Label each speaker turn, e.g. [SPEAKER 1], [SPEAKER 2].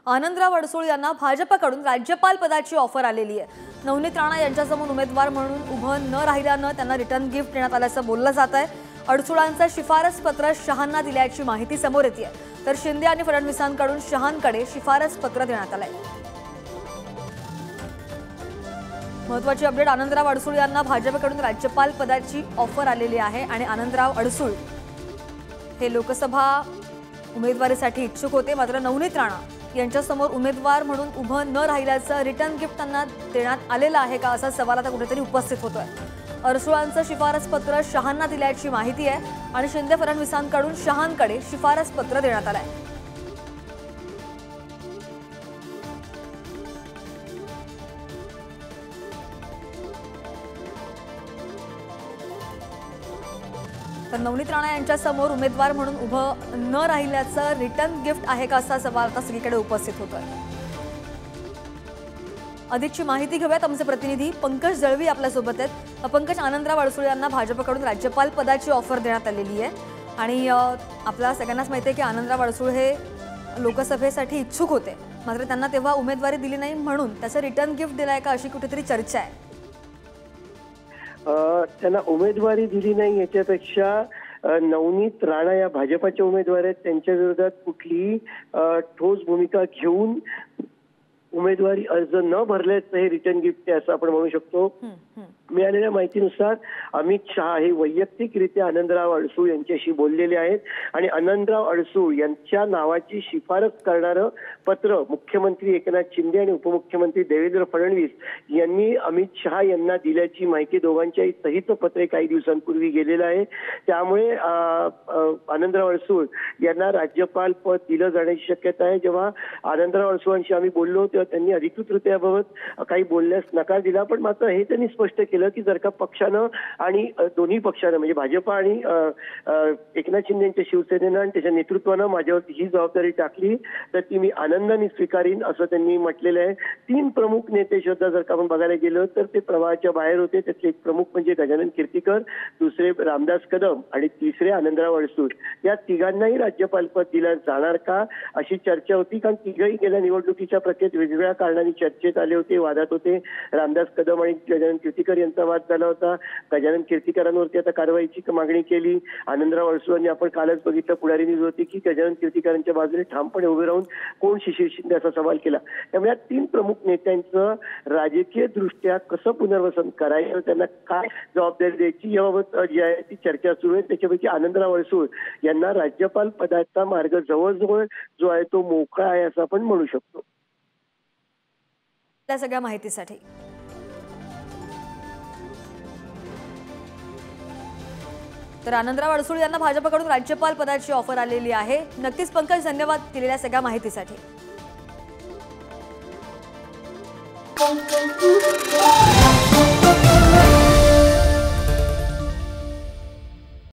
[SPEAKER 1] आनंदराव अडसूळ यांना भाजपकडून राज्यपाल पदाची ऑफर आलेली आहे। नवनीत राणा यांच्यासमोर उमेदवार म्हणून उभं न राहिल्यानं त्यांना रिटर्न गिफ्ट देण्यात आल्याचं बोललं जात आहे। अडसूळांचं शिफारस पत्र शहांना दिल्याची माहिती समोर येते, तर शिंदे आणि फडणवीसांकडून शहांकडे शिफारस पत्र देण्यात आलंय। महत्त्वाची अपडेट, आनंदराव अडसूळ यांना भाजपकडून राज्यपाल पदाची ऑफर आलेली आहे आणि आनंदराव अडसूळ हे लोकसभा उमेदवारीसाठी इच्छुक होते, मात्र नवनीत राणा यांच्यासमोर उमेदवार म्हणून उभं न राहिल्याचं रिटर्न गिफ्ट त्यांना देण्यात आलेलं आहे का असा सवाल आता कुठेतरी उपस्थित होतोय। अडसूळांचं शिफारस पत्र शहांना दिल्याची माहिती आहे आणि शिंदे फडणवीसांकडून शहांकडे शिफारस पत्र देण्यात आलंय। तर नवनीत राणा यांच्या समोर उमेदवार म्हणून उभं न राहिल्याचं रिटर्न गिफ्ट आहे का असा सवाल आता सगळीकडे उपस्थित होतोय। अधिकची माहिती घेऊयात, आमचे प्रतिनिधी पंकज जळवी आपल्या सोबत आहेत। पंकज, आनंदराव अडसूळ यांना भाजपकडून राज्यपाल पदाची ऑफर देण्यात आलेली आहे आणि आपल्या सगळ्यांनाच माहिती आहे की आनंदराव अडसूळ हे लोकसभेसाठी इच्छुक होते, मात्र त्यांना तेव्हा उमेदवारी दिली नाही म्हणून त्याचं रिटर्न गिफ्ट दिलंय का अशी कुठेतरी चर्चा आहे।
[SPEAKER 2] त्यांना उमेदवारी दिली नाही याच्यापेक्षा नवनीत राणा या भाजपाच्या उमेदवार आहेत, त्यांच्या विरोधात कुठलीही ठोस भूमिका घेऊन उमेदवारी अर्ज न भरल्याचं हे रिटर्न गिफ्ट आहे असं आपण म्हणू शकतो। मिळालेल्या माहितीनुसार अमित शहा हे वैयक्तिकरित्या आनंदराव अडसूळ यांच्याशी बोललेले आहेत आणि आनंदराव अडसूळ यांच्या नावाची शिफारस करणारं पत्र मुख्यमंत्री एकनाथ शिंदे आणि उपमुख्यमंत्री देवेंद्र फडणवीस यांनी अमित शहा यांना दिल्याची माहिती दोघांच्याही सहीचं पत्र काही दिवसांपूर्वी गेलेलं आहे। त्यामुळे आनंदराव अडसूळ यांना राज्यपाल पद दिलं जाण्याची शक्यता आहे। जेव्हा आनंदराव अडसूळांशी आम्ही बोललो तेव्हा त्यांनी अधिकृतरित्या याबाबत काही बोलण्यास नकार दिला, पण मात्र हे त्यांनी स्पष्ट केलं की जर का पक्षानं आणि दोन्ही पक्षानं म्हणजे भाजपा आणि एकनाथ शिंदे यांच्या शिवसेनेनं आणि त्याच्या नेतृत्वानं माझ्यावरती ही जबाबदारी टाकली तर ती मी आनंदाने स्वीकारीन असं त्यांनी म्हटलेलं आहे। 3 प्रमुख नेते सुद्धा जर का आपण बघायला गेलो तर ते प्रवाहाच्या बाहेर होते। त्यातले एक प्रमुख म्हणजे गजानन कीर्तीकर, दुसरे रामदास कदम आणि तिसरे आनंदराव अडसूळ। या तिघांनाही राज्यपाल पद दिलं जाणार का अशी चर्चा होती, कारण तिघही गेल्या निवडणुकीच्या प्रक्रियेत वेगवेगळ्या कारणांनी चर्चेत आले होते, वादात होते। रामदास कदम आणि गजानन कीर्तीकर यांचा वाद झाला होता। गजानन कीर्तीकरांवरती आता कारवाईची मागणी केली। आनंदराव अडसूळांनी आपण कालच बघितलं पुढारी न्यूज होती की गजानन कीर्तीकरांच्या बाजूने ठामपणे उभे राहून कोण शिशिर शिंदे असा सवाल केला। त्यामुळे या 3 प्रमुख नेत्यांचं राजकीय दृष्ट्या कसं पुनर्वसन करायचं, त्यांना काय जबाबदारी द्यायची याबाबत जी आहे ती चर्चा सुरू आहे। त्याच्यापैकी आनंदराव अडसूळ यांना राज्यपाल पदाचा मार्ग जवळजवळ जो आहे तो मोकळा आहे असं आपण म्हणू शकतो।
[SPEAKER 1] त्या सगळ्या माहितीसाठी तर आनंदराव अडसूळ यांना भाजपकडून राज्यपाल पदाची ऑफर आलेली आहे। नक्कीच पंकज, धन्यवाद दिलेल्या सगळ्या माहितीसाठी।